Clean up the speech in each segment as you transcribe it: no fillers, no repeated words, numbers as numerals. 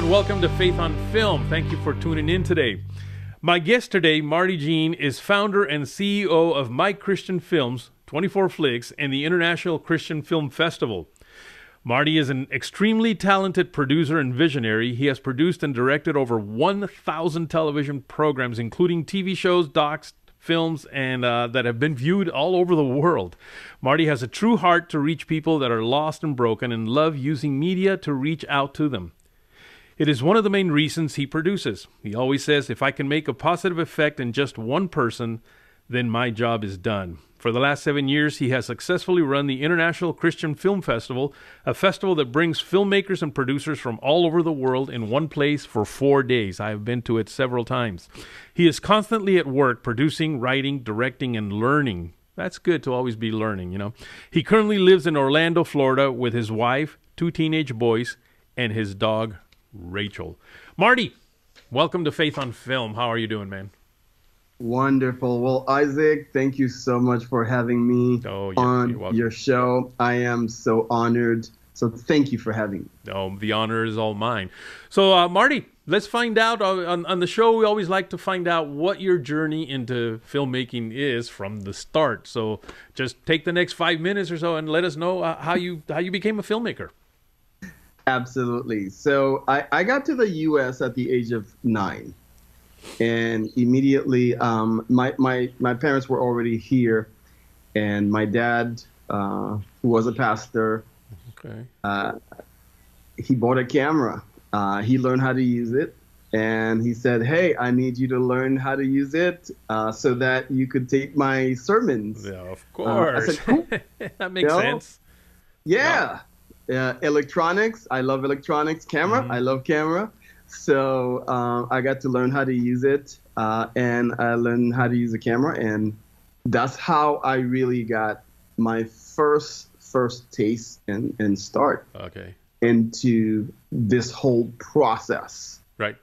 and welcome to Faith on Film. Thank you for tuning in today. My guest today, Marty Jean, is founder and CEO of My Christian Films, 24 Flix, and the International Christian Film Festival. Marty is an extremely talented producer and visionary. He has produced and directed over 1,000 television programs, including TV shows, docs, films, and that have been viewed all over the world. Marty has a true heart to reach people that are lost and broken and love using media to reach out to them. It is one of the main reasons he produces. He always says, if I can make a positive effect in just one person, then my job is done. For the last 7 years, he has successfully run the International Christian Film Festival, a festival that brings filmmakers and producers from all over the world in one place for 4 days. I have been to it several times. He is constantly at work producing, writing, directing, and learning. That's good to always be learning, you know. He currently lives in Orlando, Florida with his wife, 2 teenage boys, and his dog, Rachel. Marty, welcome to Faith on Film. How are you doing, man? Wonderful. Well, Isaac, thank you so much for having me on your show. I am so honored. So thank you for having me. Oh, the honor is all mine. So, Marty, let's find out. On the show, we always like to find out what your journey into filmmaking is from the start. So just take the next 5 minutes or so and let us know how you became a filmmaker. Absolutely. So I got to the U.S. at the age of 9. And immediately, my parents were already here, and my dad, who was a pastor, he bought a camera. He learned how to use it, and he said, "Hey, I need you to learn how to use it so that you could take my sermons." Yeah, of course. I said, cool. That makes sense. Yeah. Electronics. I love electronics. Camera. I love camera. So I got to learn how to use it, and I learned how to use a camera, and that's how I really got my first taste and start into this whole process. Right.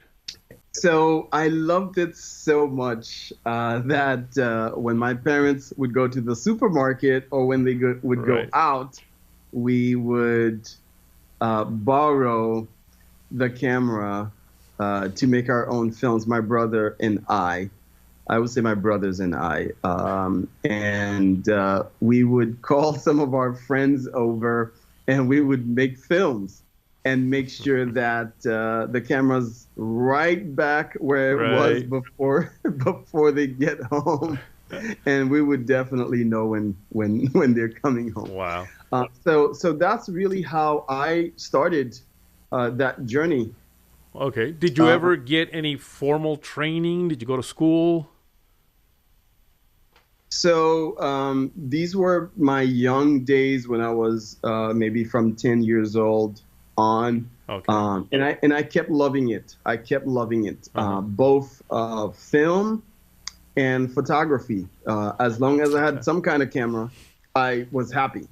So I loved it so much that when my parents would go to the supermarket or when they would go out, we would borrow the camera to make our own films, my brother and I would say my brothers and I, and we would call some of our friends over and we would make films and make sure that the camera's right back where it was before they get home. And we would definitely know when they're coming home. Wow. So that's really how I started that journey. Okay. Did you ever get any formal training? Did you go to school? So these were my young days when I was maybe from 10 years old on. Okay. And I kept loving it. Both film and photography. As long as I had some kind of camera, I was happy.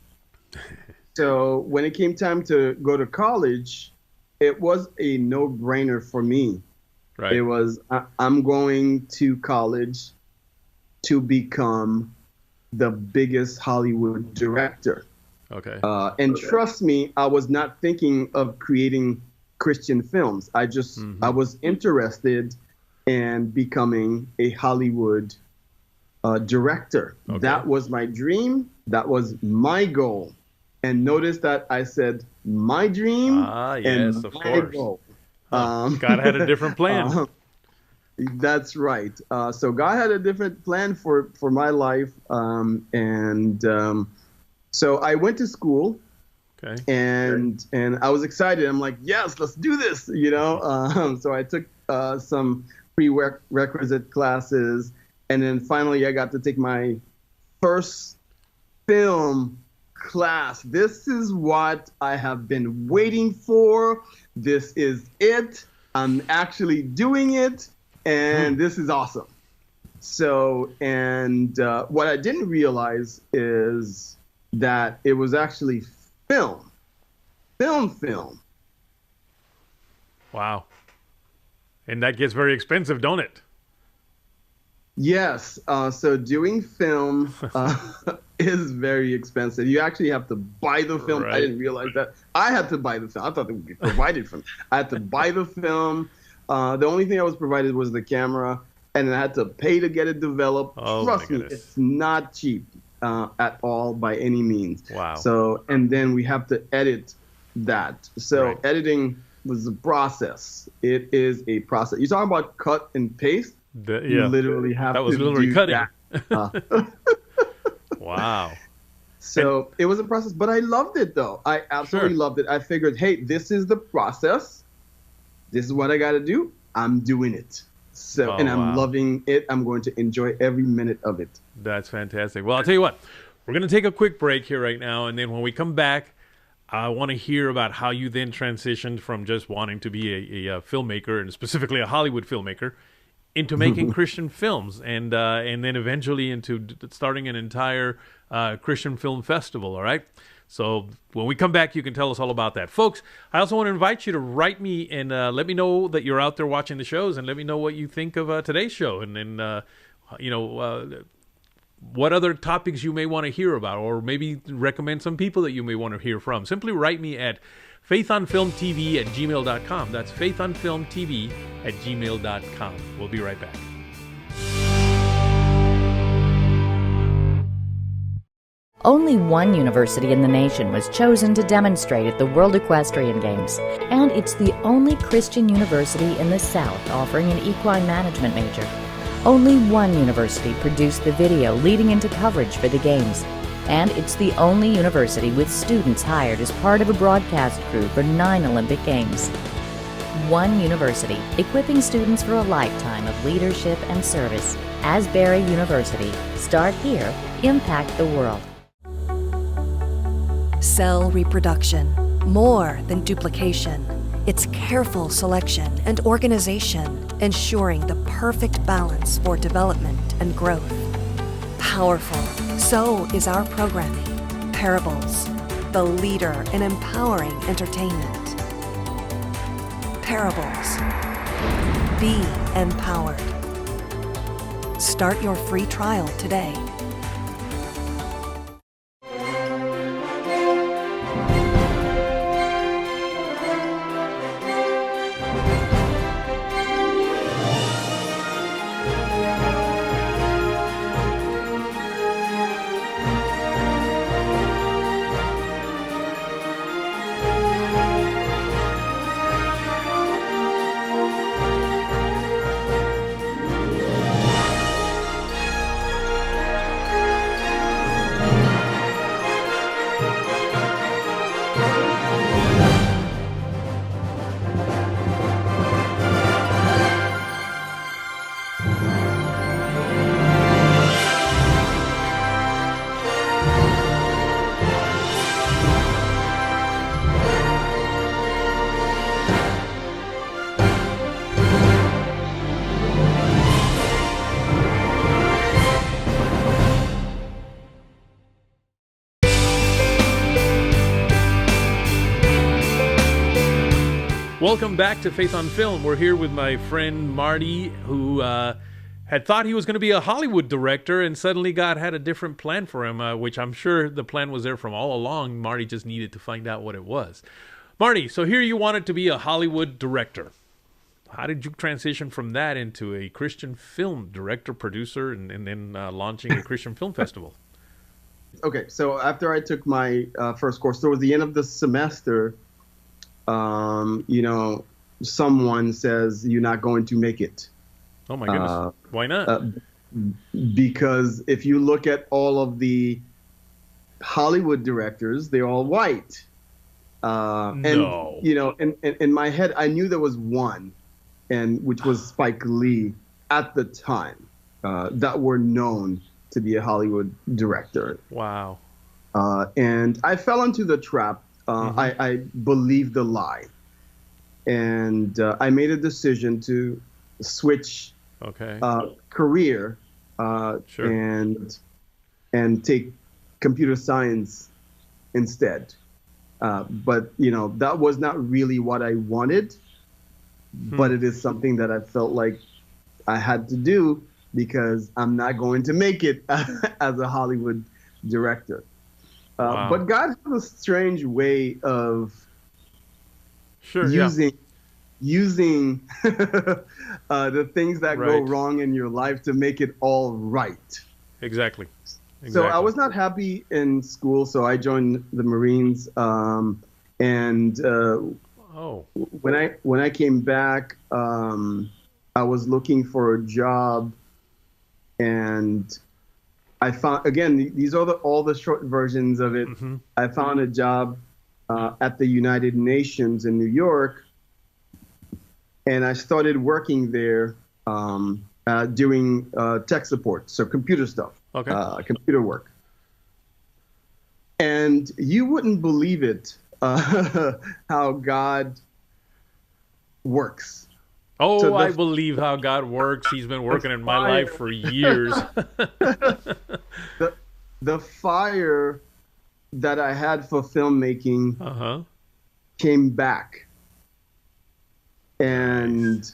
So when it came time to go to college, it was a no-brainer for me. Right. It was, I'm going to college to become the biggest Hollywood director. Okay. And trust me, I was not thinking of creating Christian films. I was interested in becoming a Hollywood director. Okay. That was my dream. That was my goal. And notice that I said my dream and of my course. goal. God had a different plan. That's right. So God had a different plan for my life. So I went to school. Okay. And I was excited. I'm like, yes, let's do this, you know. So I took some prerequisite classes. And then finally I got to take my first film class. This is what I have been waiting for. This is it. I'm actually doing it. And this is awesome. So, and what I didn't realize is that it was actually film. Wow. And that gets very expensive, don't it? Yes. So doing film is very expensive. You actually have to buy the film. I Right. didn't realize that. I had to buy the film. I thought it would be provided for me. I had to buy the film. The only thing I was provided was the camera, and I had to pay to get it developed. Oh my Trust me, goodness. it's not cheap at all by any means. Wow. So, and then we have to edit that. So Right. editing was a process. It is a process. You're talking about cut and paste. You Yeah. literally have That was to literally do cutting. that. Wow. So it was a process, but I loved it though. I absolutely Sure. loved it. I figured, hey, this is the process. This is what I got to do. I'm doing it. So, Oh, and I'm wow. loving it. I'm going to enjoy every minute of it. That's fantastic. Well, I'll tell you what, we're going to take a quick break here right now. And then when we come back, I want to hear about how you then transitioned from just wanting to be a filmmaker, and specifically a Hollywood filmmaker, into making Christian films, and then eventually into starting an entire Christian film festival. All right. So when we come back, you can tell us all about that, folks. I also want to invite you to write me and let me know that you're out there watching the shows, and let me know what you think of today's show, and then what other topics you may want to hear about, or maybe recommend some people that you may want to hear from. Simply write me at faithonfilmtv@gmail.com. That's faithonfilmtv@gmail.com. We'll be right back. Only one university in the nation was chosen to demonstrate at the World Equestrian Games, and it's the only Christian university in the South offering an equine management major. Only one university produced the video leading into coverage for the Games, and it's the only university with students hired as part of a broadcast crew for 9 Olympic Games. One university, equipping students for a lifetime of leadership and service. Asbury University. Start here, impact the world. Cell reproduction, more than duplication. It's careful selection and organization, ensuring the perfect balance for development and growth. Powerful, so is our programming. Parables, the leader in empowering entertainment. Parables. Be empowered. Start your free trial today. Welcome back to Faith on Film. We're here with my friend Marty, who had thought he was going to be a Hollywood director, and suddenly God had a different plan for him, which I'm sure the plan was there from all along. Marty just needed to find out what it was. Marty, so here you wanted to be a Hollywood director. How did you transition from that into a Christian film director, producer, and then launching a Christian film festival? Okay, so after I took my first course, towards the end of the semester, someone says you're not going to make it. Oh my goodness. Why not? Because if you look at all of the Hollywood directors, they're all white. No. And, in my head, I knew there was one, which was Spike Lee at the time, that were known to be a Hollywood director. Wow. And I fell into the trap. I believed the lie. And I made a decision to switch career and take computer science instead. But that was not really what I wanted, but it is something that I felt like I had to do because I'm not going to make it as a Hollywood director. Wow. But God has a strange way of Sure, using the things that go Right. wrong in your life to make it all right. Exactly. So I was not happy in school, so I joined the Marines. And Oh, when I came back, I was looking for a job, and I found, again, these are all the short versions of it. mm-hmm. I found a job at the United Nations in New York, and I started working there doing tech support, so computer stuff, computer work. And you wouldn't believe it, how God works. Oh, So I believe how God works. He's been working in my life for years. The fire that I had for filmmaking Uh-huh. came back. And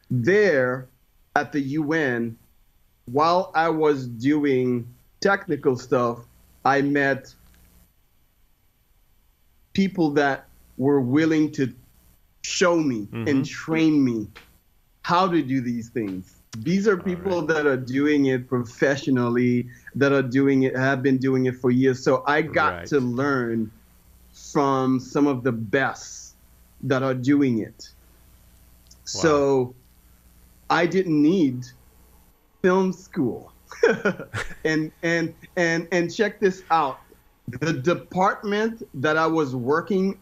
there at the UN, while I was doing technical stuff, I met people that were willing to show me and train me how to do these things. These are people that are doing it professionally, that are doing it, have been doing it for years. So I got to learn from some of the best that are doing it. So I didn't need film school. and check this out. The department that I was working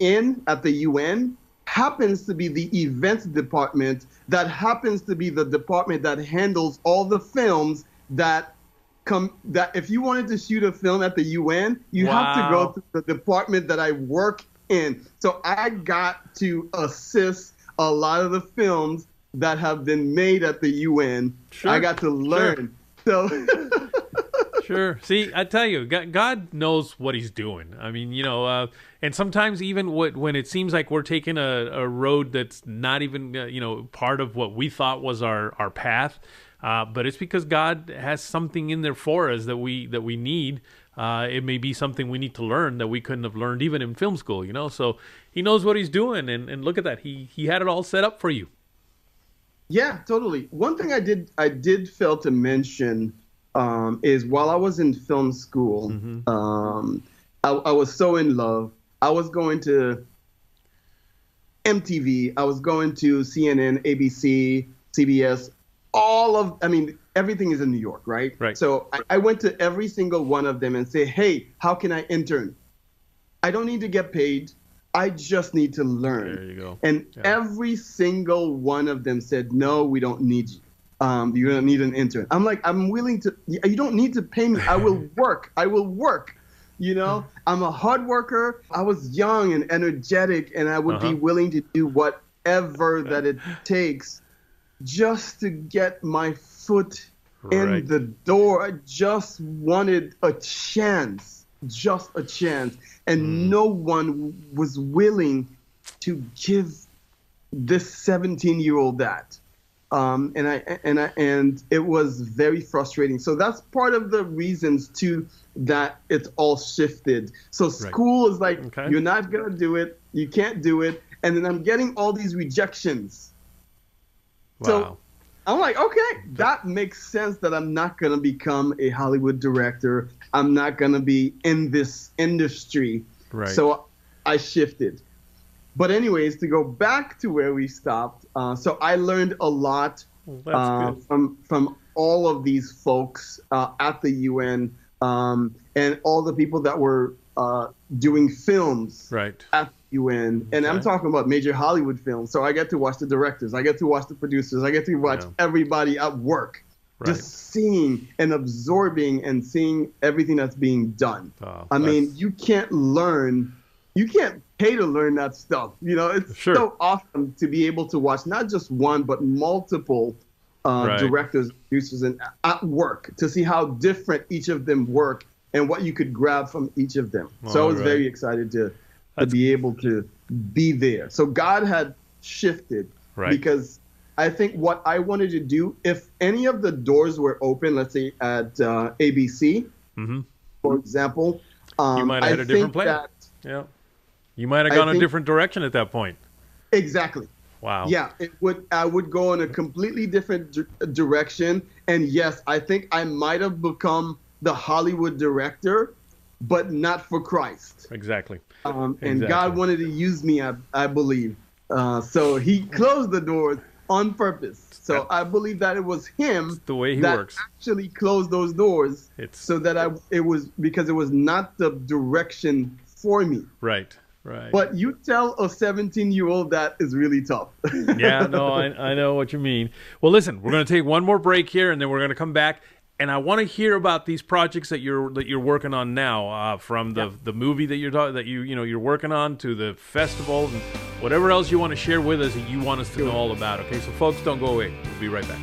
in at the UN happens to be the events department that happens to be the department that handles all the films that if you wanted to shoot a film at the UN, you have to go to the department that I work in. So I got to assist a lot of the films that have been made at the UN. Sure. I got to learn. So Sure. See, I tell you, God knows what he's doing. I mean, and sometimes even when it seems like we're taking a road that's not even, part of what we thought was our path, but it's because God has something in there for us that we need. It may be something we need to learn that we couldn't have learned even in film school, So he knows what he's doing, and look at that. He had it all set up for you. Yeah, totally. One thing I did fail to mention is while I was in film school, I was so in love. I was going to MTV. I was going to CNN, ABC, CBS, everything is in New York, right? Right. So I went to every single one of them and say, hey, how can I intern? I don't need to get paid. I just need to learn. There you go. And every single one of them said, no, we don't need you. You're going to need an intern. I'm like, I'm willing to, you don't need to pay me. I will work. I'm a hard worker. I was young and energetic, and I would be willing to do whatever that it takes just to get my foot in the door. I just wanted a chance. And no one was willing to give this 17-year-old that. And it was very frustrating. So that's part of the reasons too that it's all shifted. So school is like, you're not gonna do it, you can't do it, and then I'm getting all these rejections. Wow. So I'm like, okay, that makes sense that I'm not gonna become a Hollywood director. I'm not gonna be in this industry. Right. So I shifted. But anyways, to go back to where we stopped, so I learned a lot from all of these folks at the UN and all the people that were doing films at the UN. And I'm talking about major Hollywood films. So I get to watch the directors, I get to watch the producers, I get to watch everybody at work. Just seeing and absorbing and seeing everything that's being done. I mean, you can't pay to learn that stuff. It's so awesome to be able to watch not just one, but multiple directors, producers, and at work to see how different each of them work and what you could grab from each of them. So I was very excited to be able to be there. So God had shifted because I think what I wanted to do, if any of the doors were open, let's say at ABC, for example, you might have had a different plan. Yeah, you might have gone a different direction at that point. Exactly. Wow. Yeah, I would go in a completely different direction. And yes, I think I might have become the Hollywood director, but not for Christ. Exactly. And God wanted to use me, I believe. So he closed the doors on purpose. So I believe that it was him the way he that works. Actually closed those doors so that it was because it was not the direction for me. Right. Right. But you tell a 17-year-old that is really tough. Yeah, no, I know what you mean. Well, listen, we're going to take one more break here, and then we're going to come back. And I want to hear about these projects that you're working on now, from the movie that you're working on to the festival and whatever else you want to share with us that you want us to know all about. Okay, so folks, don't go away. We'll be right back.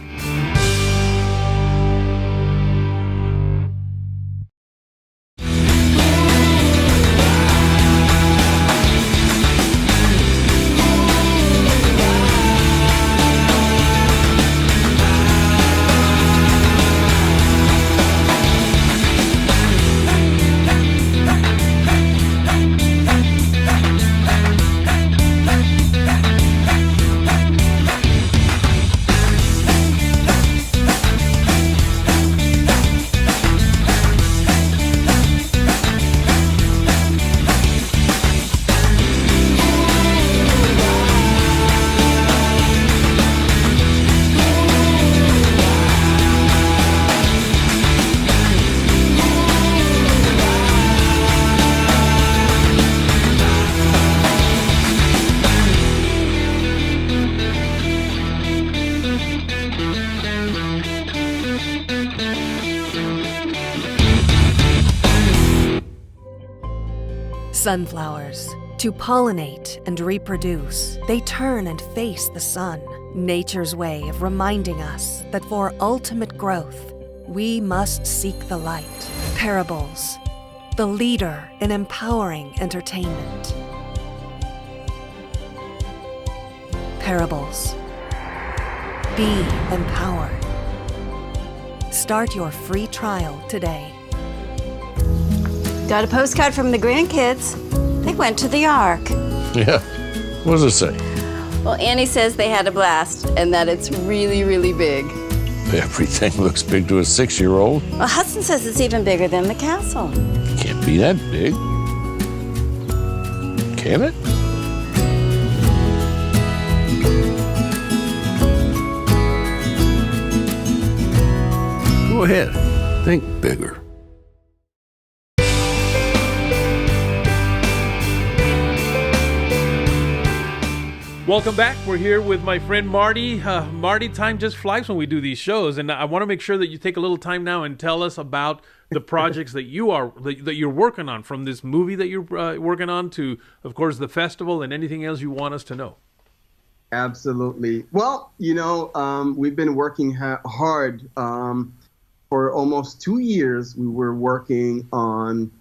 Sunflowers. To pollinate and reproduce, they turn and face the sun. Nature's way of reminding us that for ultimate growth, we must seek the light. Parables. The leader in empowering entertainment. Parables. Be empowered. Start your free trial today. Got a postcard from the grandkids. They went to the Ark. Yeah. What does it say? Well, Annie says they had a blast and that it's really, really big. Everything looks big to a 6-year-old. Well, Hudson says it's even bigger than the castle. Can't be that big. Can it? Go ahead. Think bigger. Welcome back. We're here with my friend Marty. Marty, time just flies when we do these shows, and I want to make sure that you take a little time now and tell us about the projects that you're working on, from this movie that you're working on to, of course, the festival and anything else you want us to know. Absolutely. Well, we've been working hard for almost 2 years. We were working on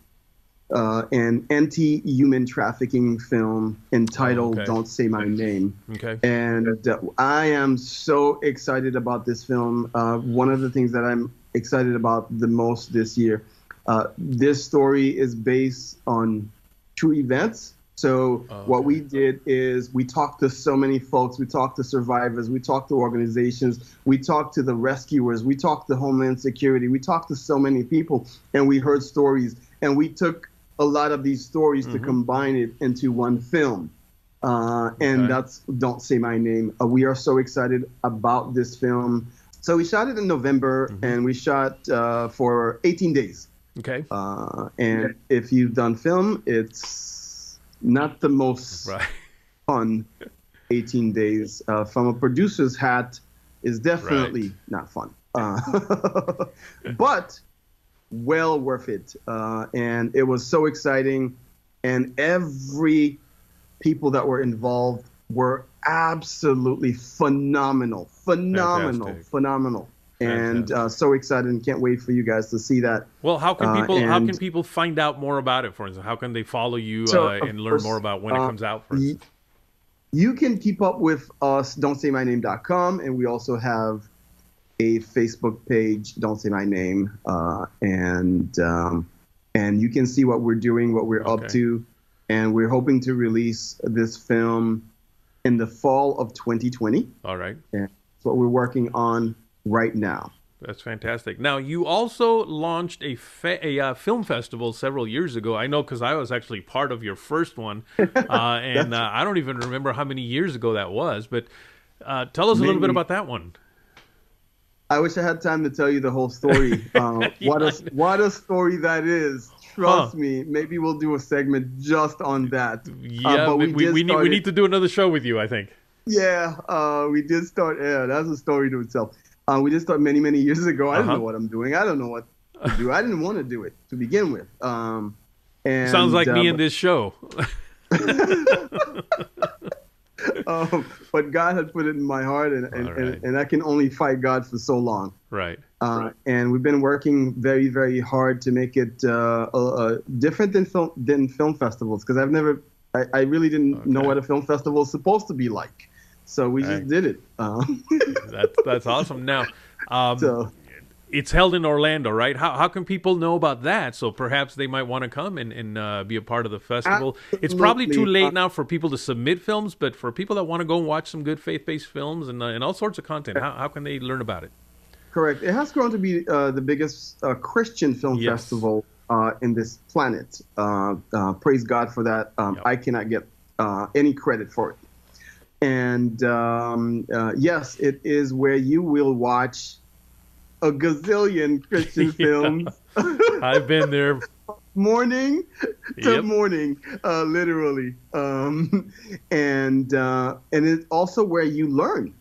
an anti-human trafficking film entitled Don't Say My Name. Okay. And I am so excited about this film. One of the things that I'm excited about the most this year, this story is based on true events. So what we did is we talked to so many folks. We talked to survivors. We talked to organizations. We talked to the rescuers. We talked to Homeland Security. We talked to so many people, and we heard stories. And we took a lot of these stories to combine it into one film. And that's Don't Say My Name. We are so excited about this film. So we shot it in November, and we shot for 18 days. Okay. And if you've done film, it's not the most fun 18 days. From a producer's hat, is definitely not fun. But well worth it. And it was so exciting. And every people that were involved were absolutely phenomenal. And so excited and can't wait for you guys to see that. Well, how can people find out more about it, for instance? How can they follow you and learn more about when it comes out, for instance? You can keep up with us, don'tsaymyname.com, and we also have a Facebook page, Don't Say My Name, and you can see what we're doing, what we're up to, and we're hoping to release this film in the fall of 2020. All right. And that's what we're working on right now. That's fantastic. Now, you also launched a film festival several years ago. I know because I was actually part of your first one, and I don't even remember how many years ago that was. But tell us a little bit about that one. I wish I had time to tell you the whole story. What a story that is. Trust me. Maybe we'll do a segment just on that. Yeah, but we need to do another show with you, I think. Yeah, we did start. Yeah, that's a story to itself. We did start many, many years ago. I didn't know what I'm doing. I don't know what to do. I didn't want to do it to begin with. And sounds like me in this show. But God had put it in my heart, and I can only fight God for so long. Right. And we've been working very, very hard to make it different than film festivals, because I really didn't know what a film festival is supposed to be like. So we just did it. That's awesome. Now, it's held in Orlando, right? How can people know about that? So perhaps they might want to come and be a part of the festival. Absolutely. It's probably too late now for people to submit films, but for people that want to go and watch some good faith-based films and all sorts of content, how can they learn about it? Correct. It has grown to be the biggest Christian film festival in this planet. Praise God for that. I cannot get any credit for it. And yes, it is where you will watch a gazillion Christian films. I've been there. Morning to morning, literally. And it's also where you learn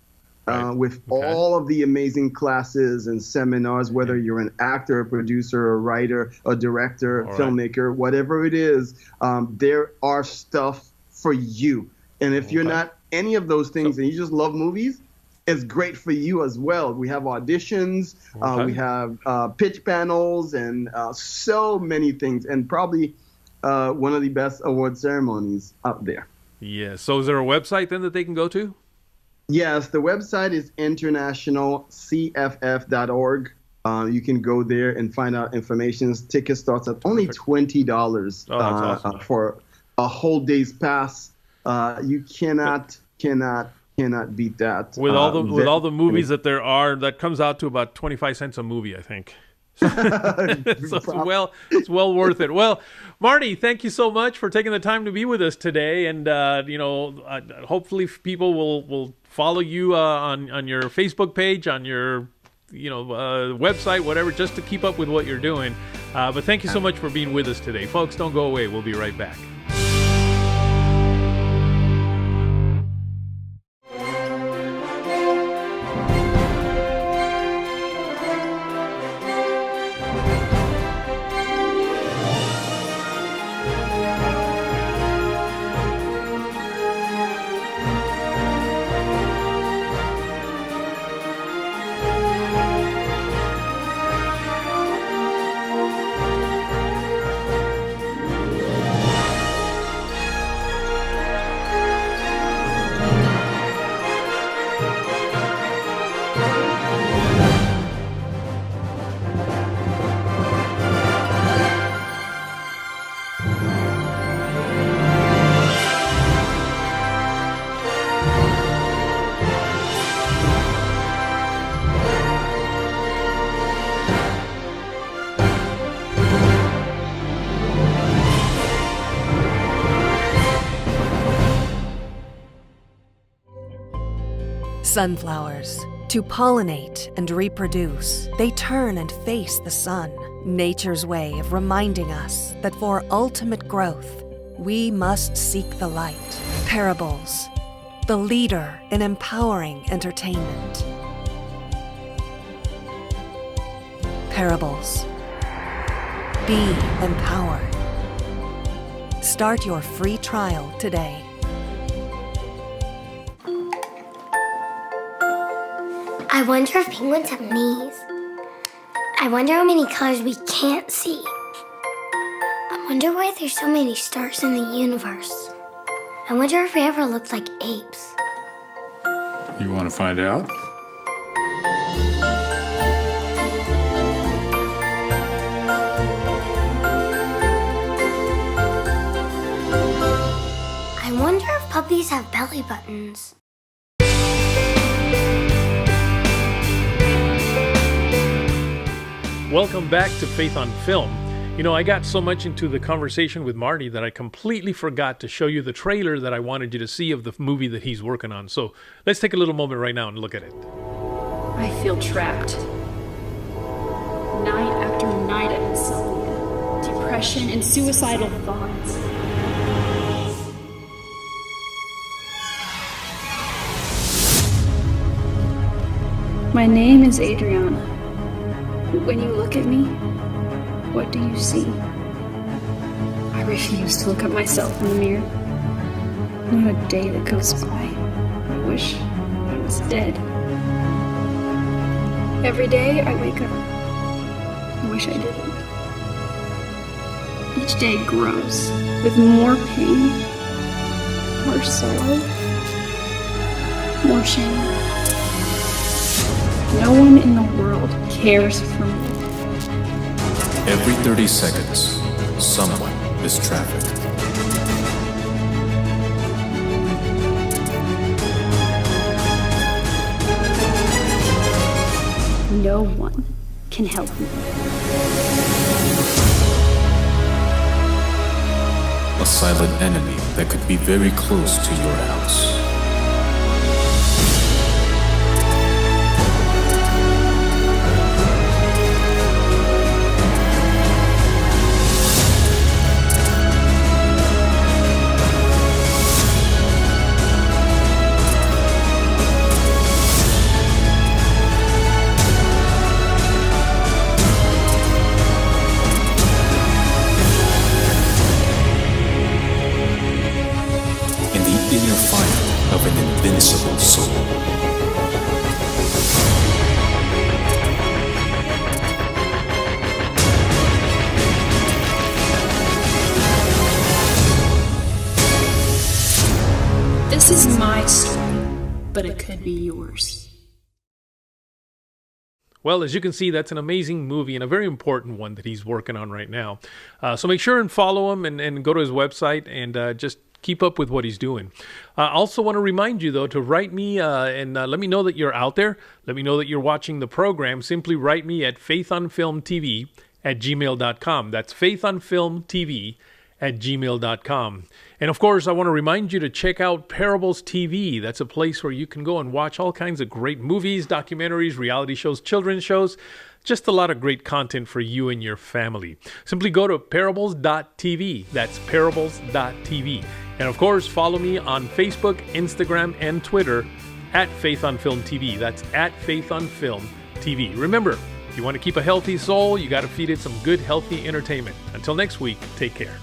with all of the amazing classes and seminars, whether you're an actor, a producer, a writer, a director, filmmaker, whatever it is, there are stuff for you. And if you're not any of those things and you just love movies, it's great for you as well. We have auditions, we have pitch panels, and so many things, and probably one of the best award ceremonies up there. Yeah. So is there a website then that they can go to? Yes, the website is internationalcff.org. You can go there and find out information. Ticket starts at only $20 for a whole day's pass. You cannot beat that. With all the movies that there are, that comes out to about 25 cents a movie, I think. So it's well worth it. Well, Marty, thank you so much for taking the time to be with us today. And hopefully people will follow you on your Facebook page, on your website, whatever, just to keep up with what you're doing. But thank you so much for being with us today, folks. Don't go away. We'll be right back. Sunflowers. To pollinate and reproduce, they turn and face the sun, nature's way of reminding us that for ultimate growth, we must seek the light. Parables, the leader in empowering entertainment. Parables. Be empowered. Start your free trial today. I wonder if penguins have knees. I wonder how many colors we can't see. I wonder why there's so many stars in the universe. I wonder if we ever looked like apes. You want to find out? I wonder if puppies have belly buttons. Welcome back to Faith on Film. You know, I got so much into the conversation with Marty that I completely forgot to show you the trailer that I wanted you to see of the movie that he's working on. So let's take a little moment right now and look at it. I feel trapped. Night after night of insomnia, depression, and suicidal thoughts. My name is Adriana. When you look at me, what do you see? I refuse to look at myself in the mirror. Not a day that goes by. I wish I was dead. Every day I wake up. I wish I didn't. Each day grows with more pain, more sorrow, more shame. No one in the world cares for me. Every 30 seconds, someone is trafficked. No one can help me. A silent enemy that could be very close to your house. Of an invincible soul. This is my story, but it could be yours. Well, as you can see, that's an amazing movie and a very important one that he's working on right now. So make sure and follow him and go to his website and just keep up with what he's doing. I also want to remind you, though, to write me and let me know that you're out there. Let me know that you're watching the program. Simply write me at faithonfilmtv@gmail.com. That's faithonfilmtv@gmail.com. And of course, I want to remind you to check out Parables TV. That's a place where you can go and watch all kinds of great movies, documentaries, reality shows, children's shows. Just a lot of great content for you and your family. Simply go to parables.tv. That's parables.tv. And of course, follow me on Facebook, Instagram, and Twitter at Faith on Film TV. That's at Faith on Film TV. Remember, if you want to keep a healthy soul, you got to feed it some good, healthy entertainment. Until next week, take care.